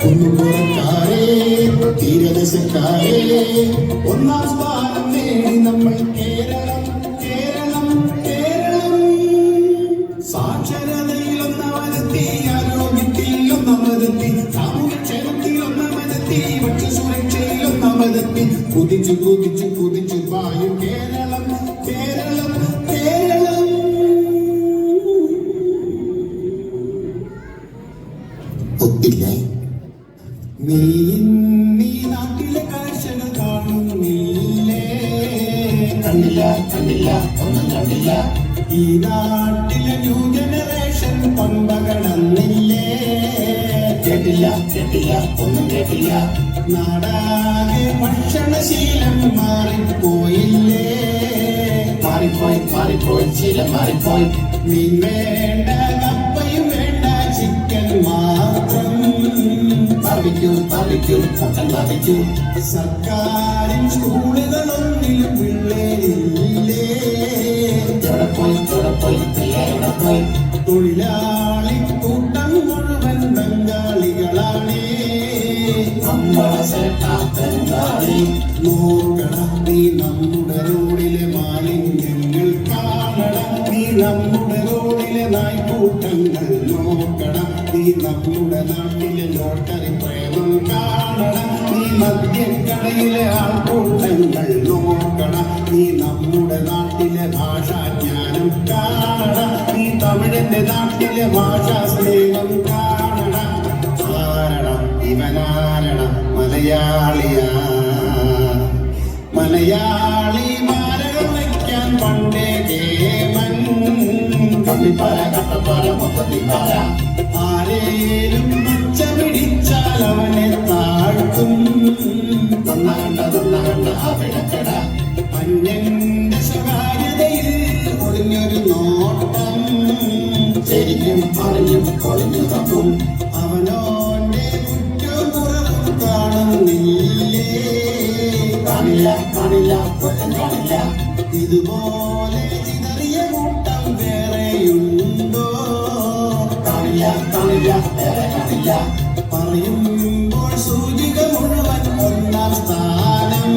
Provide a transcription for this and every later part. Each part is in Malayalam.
കുന്നുപുറക്കാരെ തീരദേശക്കാരെ ഒന്നാം സ്ഥാനം നേടി നമ്മൾ കേരളം കേരളം കേരളം. സാക്ഷരതയിൽ ഒന്നാമതെത്തി, ആരോഗ്യത്തിൽ ഒന്നാമതെത്തി, സാമൂഹ്യക്ഷേമത്തിൽ ഒന്നാമതെത്തി, ഭക്ഷ്യസുരക്ഷയിൽ ഒന്നാമതെത്തി. കുതിച്ചു കുതിച്ചു കുതിച്ചു പായും കേരളം കേരളം കേരളം. ഒത്തില്ലേ നീ നാട്ടിലെ കാഴ്ചകൾ കാണുന്നില്ലേ? കണ്ടില്ല കണ്ടില്ല ഒന്നും കണ്ടില്ല. ഈ നാട്ടിലെ ന്യൂ ജനറേഷൻ പമ്പ കടന്നില്ലേ? കേട്ടില്ല കേട്ടില്ല ഒന്നും കേട്ടില്ല. നാടാകെ ഭക്ഷണശീലം മാറിപ്പോയില്ലേ? മാറിപ്പോയി മാറിപ്പോയി ശീലം മാറിപ്പോയി. മീൻ വേണ്ട, കപ്പയും വേണ്ട, ചിക്കൻ മാത്രം. Barbecue barbecue mutton barbecue. സർക്കാരിൻ സ്കൂളുകളൊന്നിലും പിള്ളേരില്ലേ? എവിടെ പോയി പിള്ളേരുടെ പോയി. തൊഴിലാളി കൂട്ടം മുഴുവൻ ബംഗാളികളാണേ. ബംഗാളി നോക്കണം നീ നമ്മുടെ റോഡിലെ മാലിന്യങ്ങൾ കാണണം. നീ നമ്മുടെ റോഡിലെ നായ്ക്കൂട്ടങ്ങൾ നോക്കണം. നീ നമ്മുടെ നാട്ടിലെ ലോട്ടറി പ്രേമം കാണണം. നീ മദ്യക്കടയിലെ ആൾക്കൂട്ടങ്ങൾ നോക്കണം. നീ നമ്മുടെ നാട്ടിലെ ഭാഷാജ്ഞാനം കാണണം. നീ തമിഴന്റെ നാട്ടിലെ ഭാഷാ സ്നേഹം കാണണം. ആരണം ഇവനാരണം മലയാളിയാ. മലയാളി മാരകം വയ്ക്കാൻ പണ്ടേ കേമൻ. കമ്പിപ്പാല കട്ടപ്പാല മൊത്തത്തിപ്പാല. ആരേലും മച്ച പിടിച്ചാൽ അവനെ താഴ്ത്തും. തന്നകണ്ട അവിടക്കട. അന്യന്റെ സ്വകാര്യതയിൽ ഒളിഞ്ഞൊരു നോട്ടം. ശരിക്കും അറിഞ്ഞും ഒളിഞ്ഞു തപ്പും. അവനോന്റെ കുറ്റക്കുറവും കാണുന്നില്ലേ? കാണില്ല കാണില്ല ഒട്ടും കാണില്ല. ഇതുപോലെ ചിതറിയ കൂട്ടം വേറെയുണ്ടോ? കാണില്ല കാണില്ല വേറെ കാണില്ല. പറയുമ്പോൾ സൂചിക മുഴുവൻ ഒന്നാം സ്ഥാനം.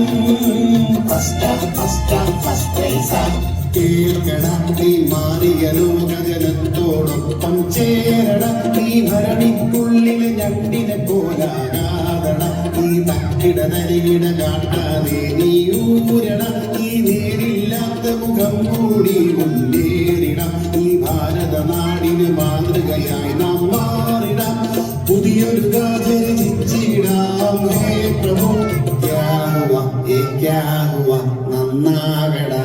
കേൾക്കണം നീ മാറിയ ലോകജനത്തോടൊപ്പം ചേരണം. നീ ഭരണിക്കുള്ളിലെ ഞണ്ടിനെ പോലാകാതണം. നീ തക്കിട നരികിട കാട്ടാതെ നീ ഊരണം. നീ നേരില്ലാത്ത മുഖം കൂടി മുന്നേറിടം. ഈ ഭാരത നാടിന് മാതൃകയായി നാം മാറിടാം. പുതിയൊരു ഗാഥ രചിച്ചിടാം. ഹേ പ്രഭു ക്യാ ഹുവാ ഏ ക്യാ ഹുവാ. നന്നാകടാ.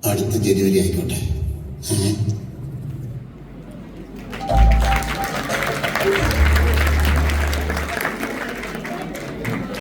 അടുത്ത ജനുവരി ആയിക്കോട്ടെ.